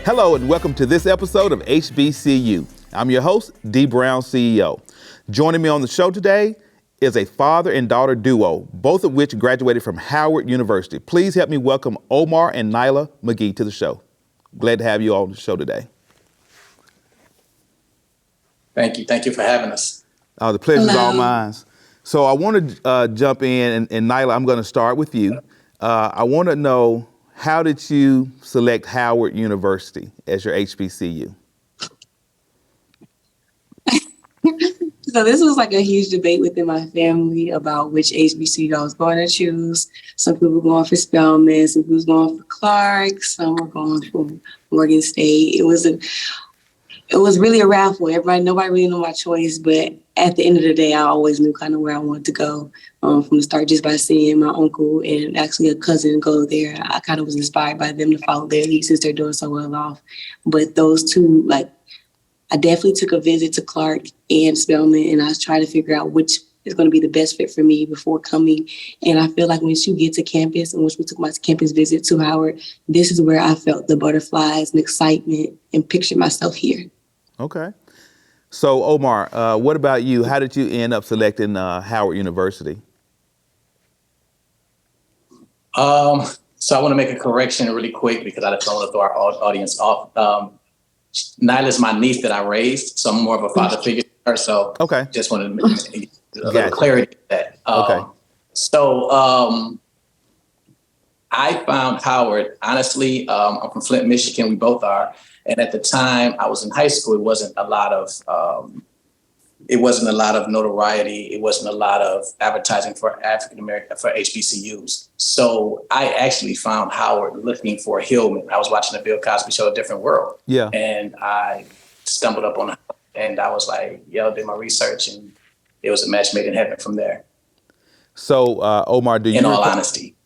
Hello and welcome to this episode of HBCU. I'm your host, Dee Brown CEO. Joining me on the show today is a father and daughter duo, both of which graduated from Howard University. Please help me welcome Omar and Nyla McGee to the show. Glad to have you all on the show today. Thank you. Thank you for having us. The pleasure's all mine. So I want to jump in, and Nyla, I'm going to start with you. I want to know, how did you select Howard University as your HBCU? So this was like a huge debate within my family about which HBCU I was going to choose. Some people were going for Spelman, some people were going for Clark, some were going for Morgan State. It was really a raffle. Nobody really knew my choice, but at the end of the day, I always knew kind of where I wanted to go from the start, just by seeing my uncle and actually a cousin go there. I kind of was inspired by them to follow their lead since they're doing so well off. But those two, I definitely took a visit to Clark and Spelman, and I was trying to figure out which is going to be the best fit for me before coming. And I feel like once you get to campus, and once we took my campus visit to Howard, this is where I felt the butterflies and excitement and pictured myself here. Okay. So Omar, what about you? How did you end up selecting Howard University? So I want to make a correction really quick because I just don't want to throw our audience off. Nyla's my niece that I raised, so I'm more of a father figure to her. So okay, just wanted to make a little clarity to that. Okay. So I found Howard, honestly, I'm from Flint, Michigan. We both are. And at the time I was in high school, it wasn't a lot of notoriety. It wasn't a lot of advertising for African-American, for HBCUs. So I actually found Howard looking for Hillman. I was watching the Bill Cosby show, A Different World. Yeah. And I stumbled up on it, and I was like, did my research, and it was a match made in heaven from there. So Omar, in all honesty.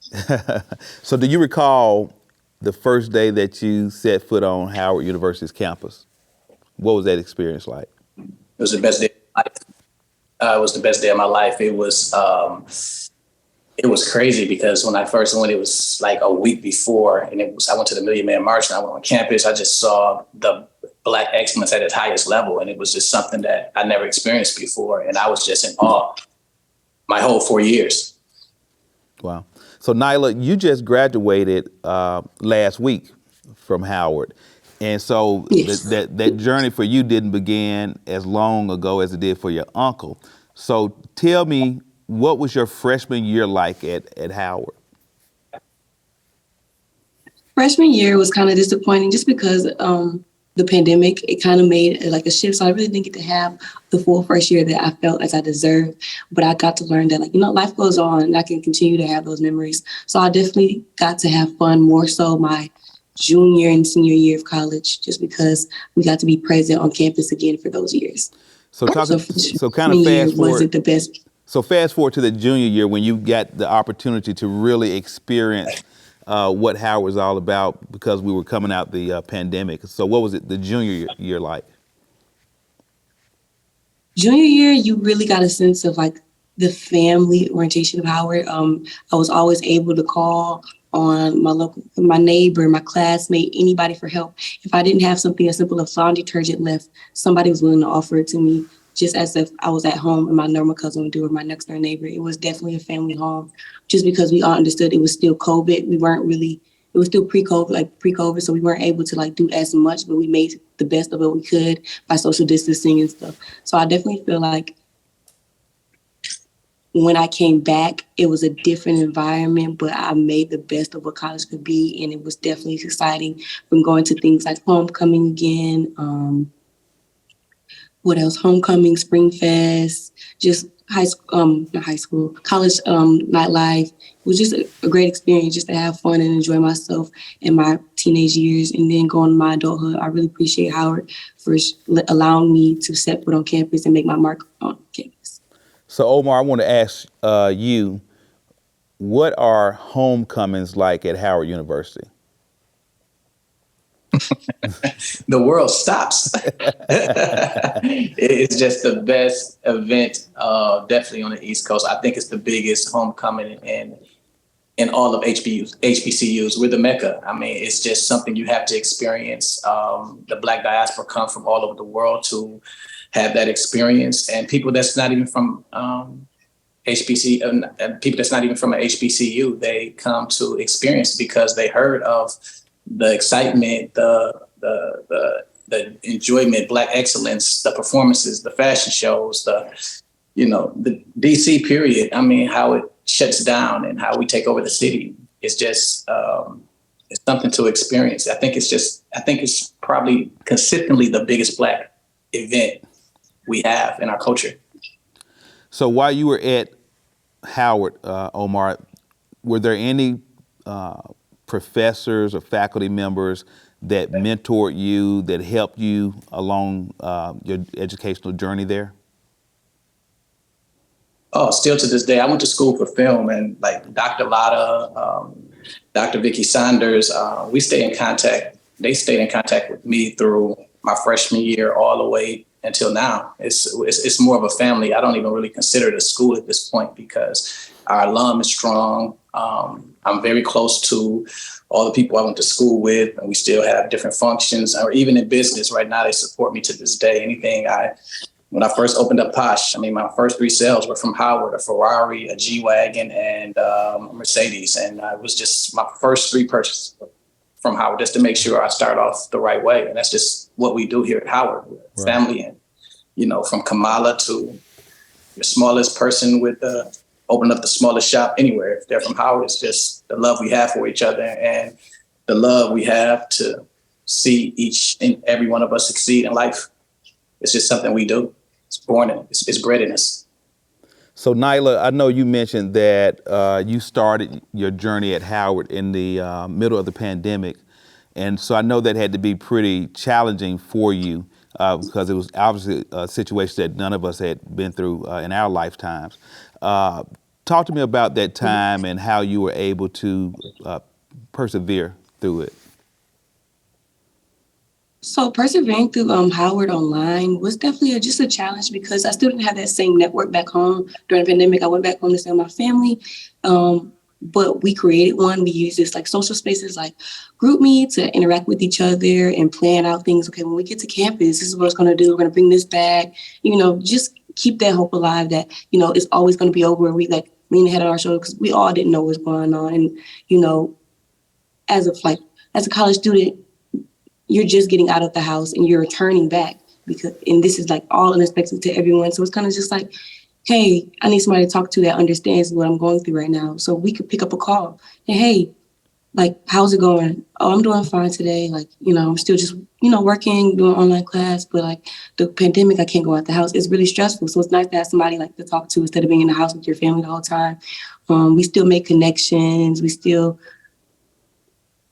So do you recall the first day that you set foot on Howard University's campus? What was that experience like? It was the best day of my life. It was the best day of my life. It was crazy because when I first went, it was like a week before, and I went to the Million Man March, and I went on campus. I just saw the Black excellence at its highest level, and it was just something that I never experienced before, and I was just in awe my whole 4 years. Wow. So Nyla, you just graduated last week from Howard. And so yes. that journey for you didn't begin as long ago as it did for your uncle. So tell me, what was your freshman year like at Howard? Freshman year was kind of disappointing just because the pandemic, it kind of made like a shift. So I really didn't get to have the full first year that I felt as I deserved. But I got to learn that, life goes on and I can continue to have those memories. So I definitely got to have fun more so my junior and senior year of college, just because we got to be present on campus again for those years. So kind of fast forward. Wasn't the best. So fast forward to the junior year when you got the opportunity to really experience what Howard was all about, because we were coming out the pandemic. So what was it the junior year like? Junior year, you really got a sense of the family orientation of Howard. I was always able to call on my neighbor, my classmate, anybody for help. If I didn't have something as simple as laundry detergent left, somebody was willing to offer it to me, just as if I was at home and my normal cousin would do, or my next door neighbor. It was definitely a family home, just because we all understood it was still COVID. It was still pre-COVID, so we weren't able to do as much, but we made the best of what we could by social distancing and stuff. So I definitely feel like when I came back, it was a different environment, but I made the best of what college could be, and it was definitely exciting from going to things like homecoming again. What else? Homecoming, Spring Fest, just college nightlife. It was just a great experience just to have fun and enjoy myself in my teenage years, and then going to my adulthood. I really appreciate Howard for allowing me to set foot on campus and make my mark on campus. So Omar, I want to ask you, what are homecomings like at Howard University? The world stops. It's just the best event, definitely on the East Coast. I think it's the biggest homecoming in in all of HBCUs. We're the Mecca. I mean, it's just something you have to experience. The Black diaspora come from all over the world to have that experience, and people that's not even from HBC and people that's not even from an HBCU, they come to experience because they heard of the excitement, the enjoyment, Black excellence, the performances, the fashion shows, the DC period. I mean, how it shuts down and how we take over the city is just it's something to experience. I think it's probably consistently the biggest Black event we have in our culture. So while you were at Howard, Omar, were there any professors or faculty members that mentored you, that helped you along your educational journey there? Oh, still to this day, I went to school for film, and like Dr. Lotta, Dr. Vicky Saunders, we stay in contact. They stayed in contact with me through my freshman year all the way until now. It's more of a family. I don't even really consider it a school at this point because our alum is strong. I'm very close to all the people I went to school with, and we still have different functions, or even in business right now, they support me to this day. When I first opened up Posh, I mean, my first 3 sales were from Howard, a Ferrari, a G-Wagon, and a Mercedes. And it was just my first 3 purchases from Howard, just to make sure I start off the right way. And that's just what we do here at Howard, right. Family. And, from Kamala to your smallest person with open up the smallest shop anywhere. If they're from Howard, it's just the love we have for each other and the love we have to see each and every one of us succeed in life. It's just something we do. It's born in it. It's bred in us. So Nyla, I know you mentioned that you started your journey at Howard in the middle of the pandemic. And so I know that had to be pretty challenging for you because it was obviously a situation that none of us had been through in our lifetimes. Talk to me about that time and how you were able to persevere through it. So persevering through Howard online was definitely just a challenge because I still didn't have that same network back home. During the pandemic, I went back home to stay with my family, but we created one. We used this like social spaces like GroupMe to interact with each other and plan out things. Okay, when we get to campus, this is what it's going to do. We're going to bring this back, just keep that hope alive that, it's always going to be over. We like lean ahead on our shoulder because we all didn't know what was going on. And, as a college student, you're just getting out of the house and you're returning back and this is like all unexpected to everyone. So it's kind of just like, hey, I need somebody to talk to that understands what I'm going through right now. So we could pick up a call and hey, like, how's it going? Oh, I'm doing fine today. Like, I'm still just, working, doing online class, but like the pandemic, I can't go out the house. It's really stressful. So it's nice to have somebody like to talk to instead of being in the house with your family the whole time. We still make connections. We still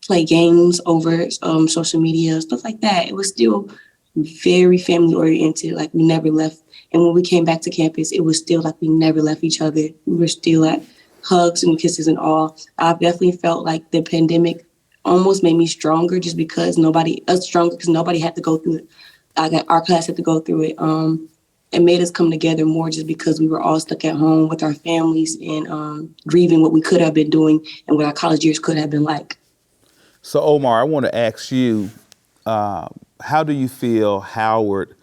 play games over social media, stuff like that. It was still very family oriented. Like we never left. And when we came back to campus, it was still like we never left each other. We were still at hugs and kisses and all. I've definitely felt like the pandemic almost made me stronger just because nobody had to go through it. Our class had to go through it. It made us come together more just because we were all stuck at home with our families and grieving what we could have been doing and what our college years could have been like. So Omar, I want to ask you, how do you feel Howard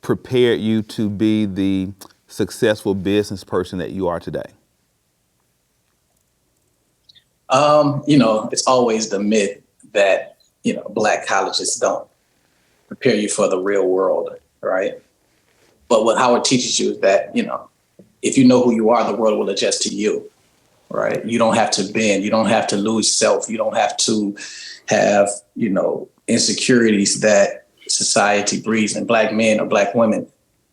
prepared you to be the successful business person that you are today? It's always the myth that, Black colleges don't prepare you for the real world, right? But what Howard teaches you is that, if you know who you are, the world will adjust to you. Right. You don't have to bend. You don't have to lose self. You don't have to have, insecurities that society breeds in Black men or Black women.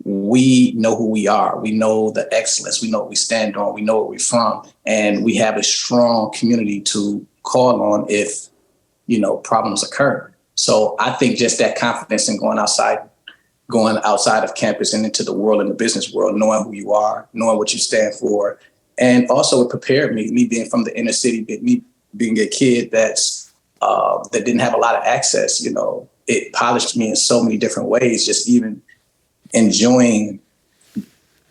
We know who we are. We know the excellence. We know what we stand on. We know where we're from. And we have a strong community to call on if, problems occur. So I think just that confidence in going outside of campus and into the world, in the business world, knowing who you are, knowing what you stand for. And also it prepared me being from the inner city, me being a kid that didn't have a lot of access, it polished me in so many different ways, just even enjoying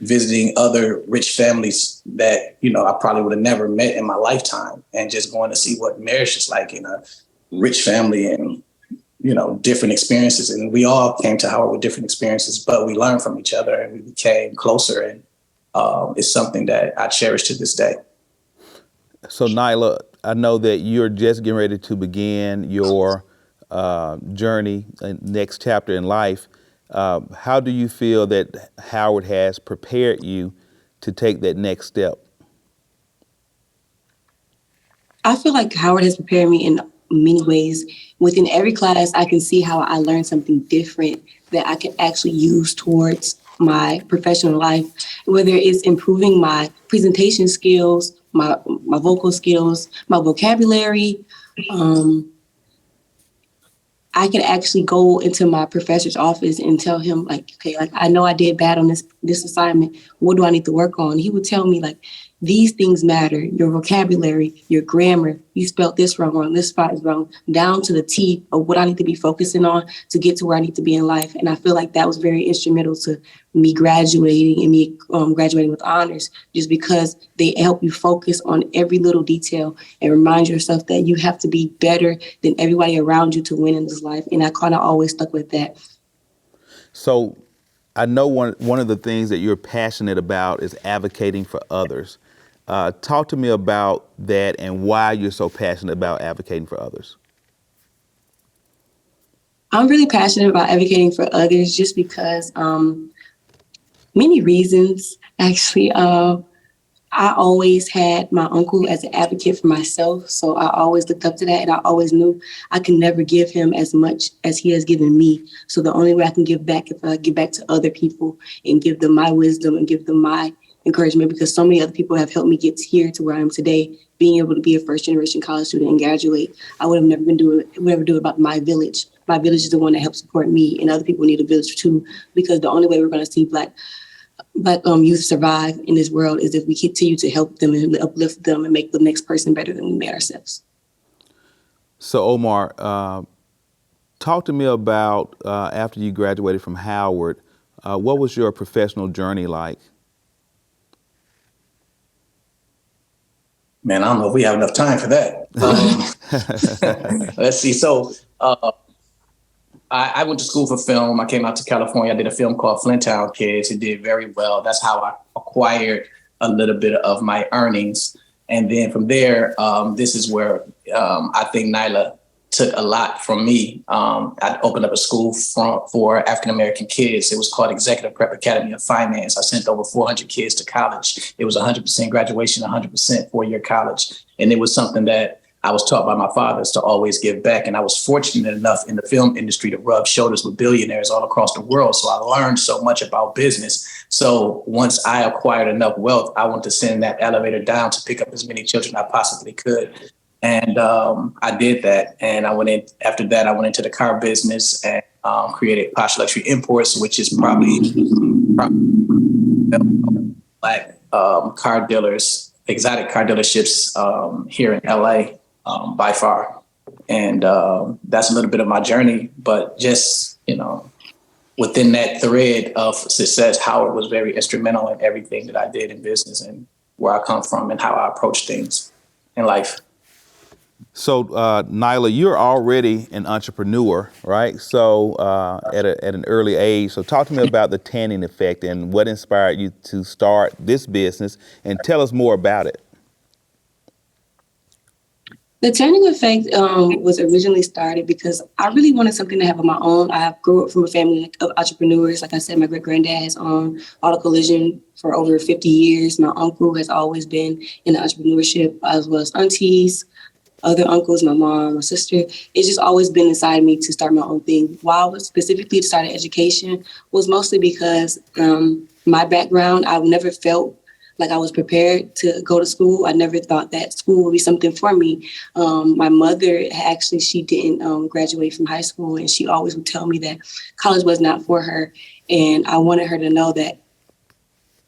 visiting other rich families that, I probably would have never met in my lifetime, and just going to see what marriage is like in a rich family, and, different experiences. And we all came to Howard with different experiences, but we learned from each other and we became closer. And it's something that I cherish to this day. So Nyla, I know that you're just getting ready to begin your journey, next chapter in life. How do you feel that Howard has prepared you to take that next step? I feel like Howard has prepared me in many ways. Within every class, I can see how I learned something different that I can actually use towards my professional life, whether it's improving my presentation skills, my vocal skills, my vocabulary. I can actually go into my professor's office and tell him, like, okay, like, I know I did bad on this assignment. What do I need to work on? He would tell me, like, these things matter. Your vocabulary, your grammar, you spelled this wrong, or this spot is wrong, down to the T of what I need to be focusing on to get to where I need to be in life. And I feel like that was very instrumental to me graduating, and me graduating with honors, just because they help you focus on every little detail and remind yourself that you have to be better than everybody around you to win in this life. And I kind of always stuck with that. So I know one of the things that you're passionate about is advocating for others. Talk to me about that and why you're so passionate about advocating for others. I'm really passionate about advocating for others just because many reasons, actually. I always had my uncle as an advocate for myself, so I always looked up to that, and I always knew I can never give him as much as he has given me. So the only way I can give back is if I give back to other people and give them my wisdom and give them my encouragement, because so many other people have helped me get here to where I am today, being able to be a first-generation college student and graduate. I would have never do it about my village. My village is the one that helps support me, and other people need a village too, because the only way we're going to see Black youth survive in this world is if we continue to help them and uplift them and make the next person better than we made ourselves. So Omar, talk to me about after you graduated from Howard, what was your professional journey like? Man, I don't know if we have enough time for that. Let's see. So I went to school for film. I came out to California. I did a film called Flinttown Kids. It did very well. That's how I acquired a little bit of my earnings. And then from there, this is where I think Nyla took a lot from me. I opened up a school for African-American kids. It was called Executive Prep Academy of Finance. I sent over 400 kids to college. It was 100% graduation, 100% four-year college. And it was something that I was taught by my fathers to always give back. And I was fortunate enough in the film industry to rub shoulders with billionaires all across the world. So I learned so much about business. So once I acquired enough wealth, I wanted to send that elevator down to pick up as many children I possibly could. And I did that. And I went into the car business and created Posh Luxury Imports, which is probably Black car dealers, exotic car dealerships here in LA. By far. And that's a little bit of my journey, but just, within that thread of success, Howard was very instrumental in everything that I did in business and where I come from and how I approach things in life. So Nyla, you're already an entrepreneur, right? So at an early age. So talk to me about the tanning effect and what inspired you to start this business, and tell us more about it. The Turning Effect was originally started because I really wanted something to have of my own. I grew up from a family of entrepreneurs. Like I said, my great-granddad has owned auto collision for over 50 years. My uncle has always been in entrepreneurship, as well as aunties, other uncles, my mom, my sister. It's just always been inside me to start my own thing. Why I was specifically to start education was mostly because my background, I've never felt like I was prepared to go to school. I never thought that school would be something for me. My mother, actually, she didn't graduate from high school, and she always would tell me that college was not for her. And I wanted her to know that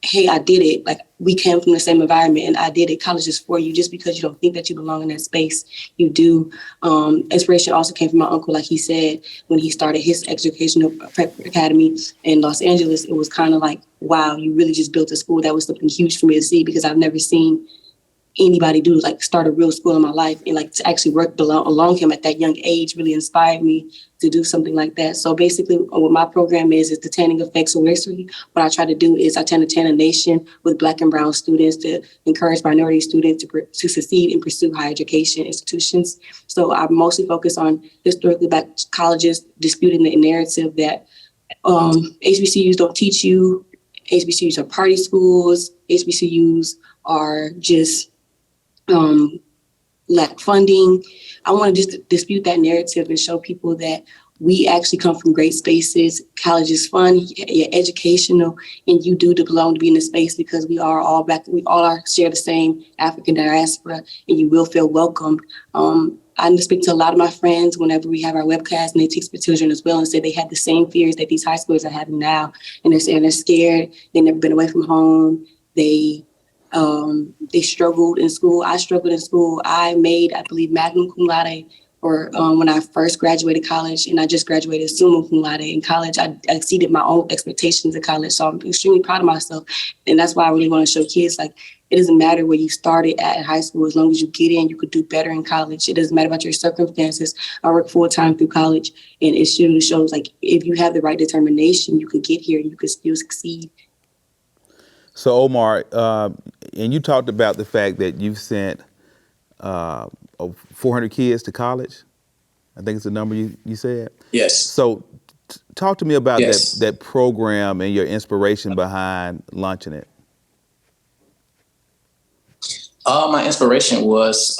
hey, I did it. Like, we came from the same environment and I did it. College is for you. Just because you don't think that you belong in that space, you do. Inspiration also came from my uncle, like he said, when he started his educational prep academy in Los Angeles. It was kind of like, wow, you really just built a school. That was something huge for me to see, because I've never seen anybody do, like, start a real school in my life, and like to actually work along him at that young age really inspired me to do something like that. So basically what my program is the Tanning Effects University. What I try to do is I tend to tan a nation with Black and brown students to encourage minority students to succeed and pursue higher education institutions. So I mostly focus on historically Black colleges disputing the narrative that HBCUs don't teach you. HBCUs are party schools. HBCUs are just lack funding. I want to just dispute that narrative and show people that we actually come from great spaces. College is fun, you're educational, and you do belong to be in the space, because we are all Black. We all share the same African diaspora, and you will feel welcomed. I speak to a lot of my friends whenever we have our webcasts, and they teach for children as well, and say they had the same fears that these high schoolers are having now. And they're saying they're scared. They've never been away from home. They struggled in school. I struggled in school. I made, I believe, magna cum laude, or when I first graduated college, and I just graduated summa cum laude in college. I exceeded my own expectations in college. So I'm extremely proud of myself. And that's why I really want to show kids, like, it doesn't matter where you started at in high school. As long as you get in, you could do better in college. It doesn't matter about your circumstances. I work full time through college, and it shows, like, if you have the right determination, you could get here and you could still succeed. So Omar, and you talked about the fact that you've sent 400 kids to college. I think it's the number you said. Yes. So talk to me about Yes. that program and your inspiration behind launching it. My inspiration was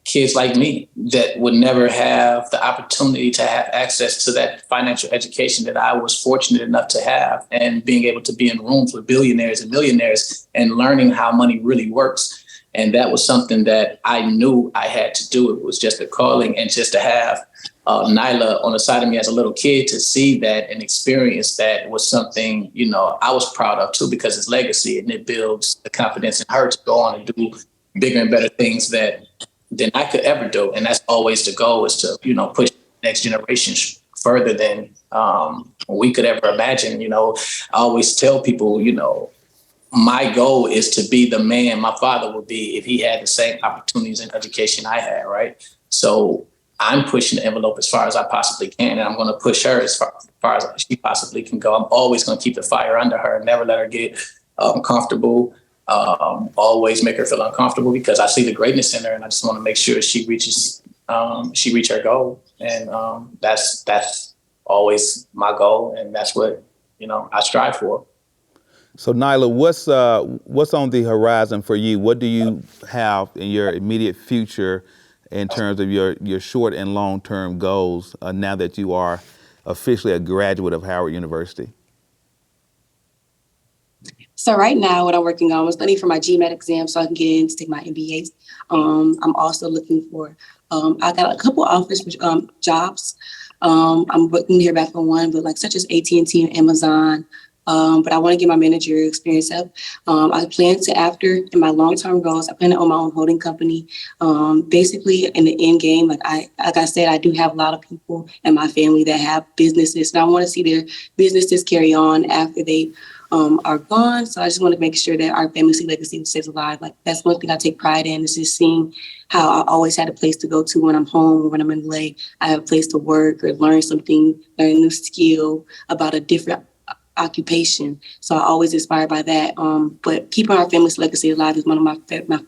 kids like me that would never have the opportunity to have access to that financial education that I was fortunate enough to have, and being able to be in rooms with billionaires and millionaires and learning how money really works. And that was something that I knew I had to do. It was just a calling, and just to have Nyla on the side of me as a little kid, to see that and experience that was something, I was proud of too, because it's legacy, and it builds the confidence in her to go on and do bigger and better things than I could ever do. And that's always the goal, is to, push the next generation further than we could ever imagine. I always tell people, my goal is to be the man my father would be if he had the same opportunities and education I had, right? So I'm pushing the envelope as far as I possibly can, and I'm going to push her as far as she possibly can go. I'm always going to keep the fire under her and never let her get comfortable. Always make her feel uncomfortable, because I see the greatness in her, and I just want to make sure she reach her goal. And that's always my goal, and that's what I strive for. So Nyla, what's on the horizon for you? What do you have in your immediate future in terms of your short and long term goals now that you are officially a graduate of Howard University? So right now, what I'm working on, I'm studying for my GMAT exam so I can get in to take my MBA. I'm also looking for, I got a couple offers for jobs. I'm looking to hear back from one, but like such as AT&T and Amazon. But I want to get my managerial experience up. I plan to, after, in my long-term goals, I plan to own my own holding company. Basically, in the end game, like I said, I do have a lot of people in my family that have businesses, and I want to see their businesses carry on after they are gone. So I just want to make sure that our family legacy stays alive. Like, that's one thing I take pride in, is just seeing how I always had a place to go to when I'm home or when I'm in LA. I have a place to work or learn something, learn a new skill about a different occupation. So I always inspired by that. But keeping our family's legacy alive is one of my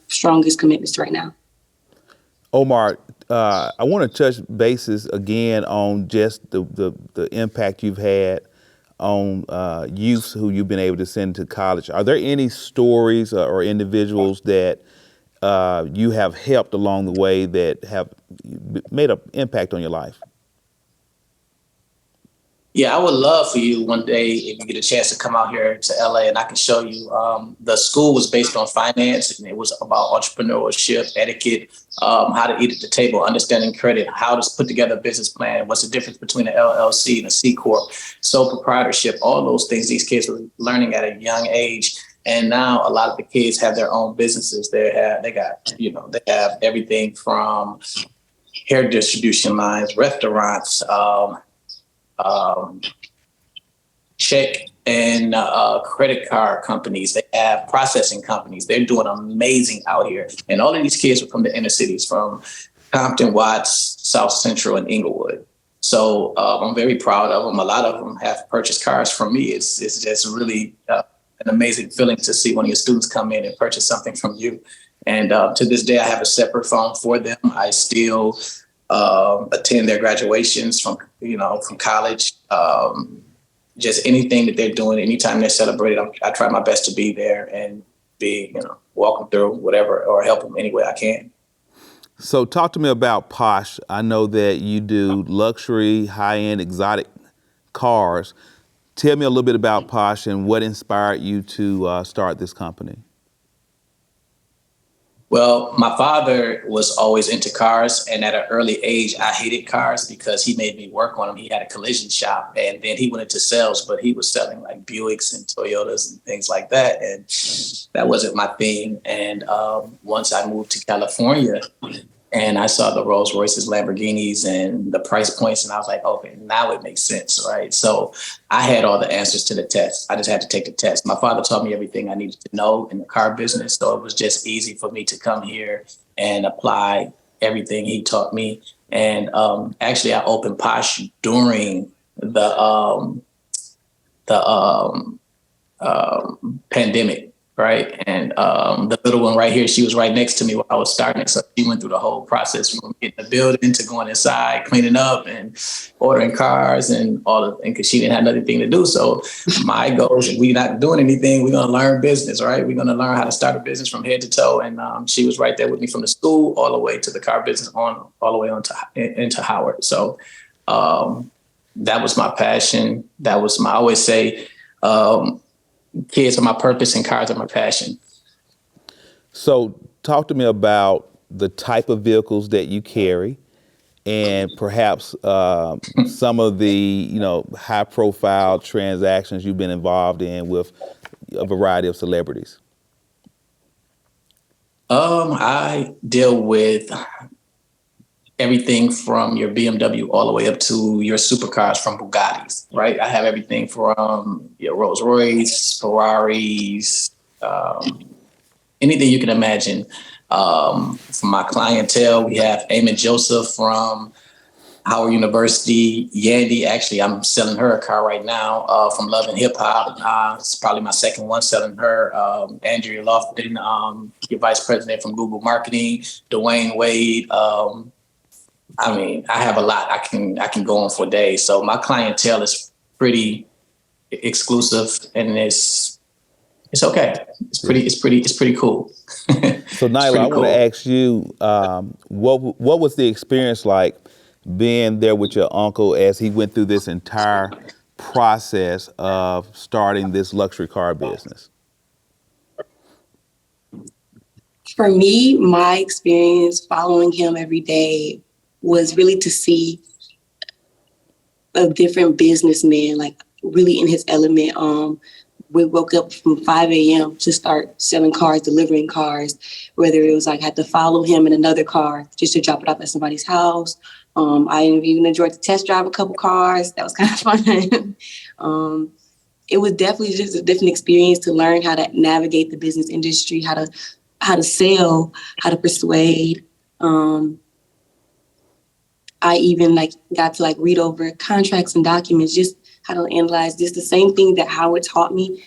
strongest commitments right now. Omar, I want to touch bases again on just the impact you've had on youth who you've been able to send to college. Are there any stories or individuals that you have helped along the way that have made an impact on your life? Yeah, I would love for you one day if you get a chance to come out here to LA and I can show you. The school was based on finance and it was about entrepreneurship, etiquette, how to eat at the table, understanding credit, how to put together a business plan, what's the difference between an LLC and a C Corp, sole proprietorship, all those things these kids were learning at a young age. And now a lot of the kids have their own businesses. They have everything from hair distribution lines, restaurants, check and credit card companies. They have processing companies. They're doing amazing out here. And all of these kids are from the inner cities, from Compton, Watts, South Central, and Inglewood. So I'm very proud of them. A lot of them have purchased cars from me. It's just really an amazing feeling to see one of your students come in and purchase something from you. And to this day, I have a separate phone for them. I still attend their graduations from college. Just anything that they're doing, anytime they're celebrated, I try my best to be there and walk them through whatever or help them any way I can. So talk to me about Posh. I know that you do luxury, high-end, exotic cars. Tell me a little bit about Posh and what inspired you to start this company. Well, my father was always into cars, and at an early age, I hated cars because he made me work on them. He had a collision shop, and then he went into sales, but he was selling like Buicks and Toyotas and things like that, and that wasn't my thing. And once I moved to California, and I saw the Rolls Royces, Lamborghinis, and the price points, and I was like, okay, now it makes sense, right? So I had all the answers to the test. I just had to take the test. My father taught me everything I needed to know in the car business, so it was just easy for me to come here and apply everything he taught me. And actually, I opened Posh during the pandemic. Right. And the little one right here, she was right next to me while I was starting it. So she went through the whole process from getting the building to going inside, cleaning up and ordering cars and all of it, because she didn't have another thing to do. So my goal is, we're not doing anything. We're going to learn business, right? We're going to learn how to start a business from head to toe. And she was right there with me from the school all the way to the car business all the way on into Howard. So that was my passion. I always say, kids are my purpose and cars are my passion. So talk to me about the type of vehicles that you carry and perhaps some of the, high profile transactions you've been involved in with a variety of celebrities. I deal with everything from your BMW all the way up to your supercars from Bugattis, right? I have everything from your Rolls Royce, Ferraris, anything you can imagine. From my clientele, we have Eamon Joseph from Howard University. Yandy, actually, I'm selling her a car right now from Love and Hip Hop. It's probably my second one selling her. Andrea Lofton, your vice president from Google Marketing. Dwayne Wade. I have a lot. I can go on for days. So my clientele is pretty exclusive, and it's okay. It's pretty cool. So Nyla, I want to ask you, what was the experience like being there with your uncle as he went through this entire process of starting this luxury car business? For me, my experience following him every day was really to see a different businessman, like really in his element. We woke up from 5 a.m. to start selling cars, delivering cars, whether it was like I had to follow him in another car just to drop it off at somebody's house. I even enjoyed to test drive a couple cars. That was kind of fun. It was definitely just a different experience to learn how to navigate the business industry, how to sell, how to persuade. I even got to read over contracts and documents, just how to analyze this. The same thing that Howard taught me,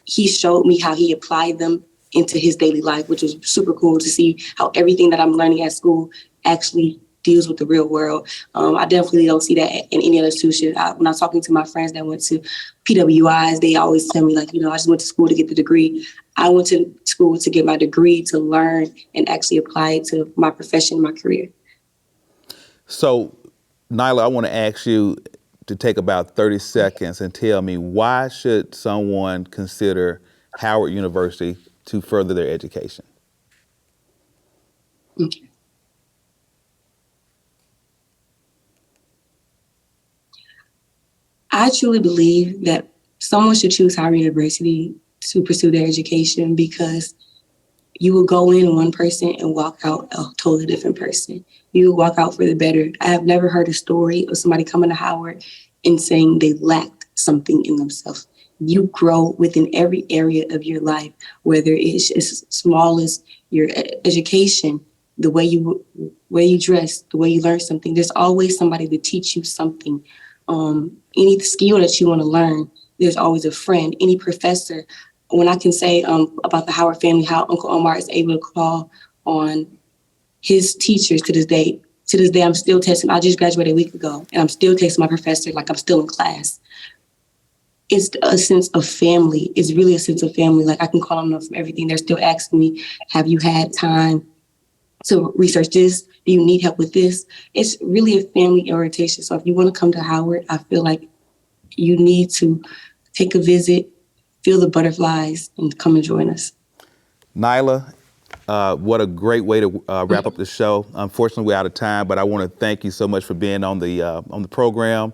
he showed me how he applied them into his daily life, which was super cool to see how everything that I'm learning at school actually deals with the real world. I definitely don't see that in any other institution. When I'm talking to my friends that went to PWIs, they always tell me I just went to school to get the degree. I went to school to get my degree, to learn and actually apply it to my profession, my career. So, Nyla, I want to ask you, to take about 30 seconds and tell me, why should someone consider Howard University to further their education? Okay. I truly believe that someone should choose Howard University to pursue their education, because you will go in one person and walk out a totally different person. You will walk out for the better. I have never heard a story of somebody coming to Howard and saying they lacked something in themselves. You grow within every area of your life, whether it's as small as your education, the way you dress, the way you learn something. There's always somebody to teach you something. Any skill that you want to learn, there's always a friend, any professor. When I can say about the Howard family, how Uncle Omar is able to call on his teachers to this day. To this day, I'm still texting. I just graduated a week ago, and I'm still texting my professor like I'm still in class. It's a sense of family. It's really a sense of family. Like, I can call on them from everything. They're still asking me, have you had time to research this? Do you need help with this? It's really a family orientation. So if you want to come to Howard, I feel like you need to take a visit, feel the butterflies, and come and join us. Nyla, what a great way to wrap up the show. Unfortunately, we're out of time, but I want to thank you so much for being on the program.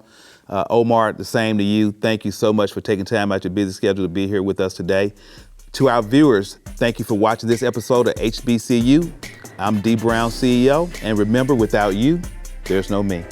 Omar, the same to you. Thank you so much for taking time out your busy schedule to be here with us today. To our viewers, thank you for watching this episode of HBCU. I'm Dee Brown CEO, and remember, without you, there's no me.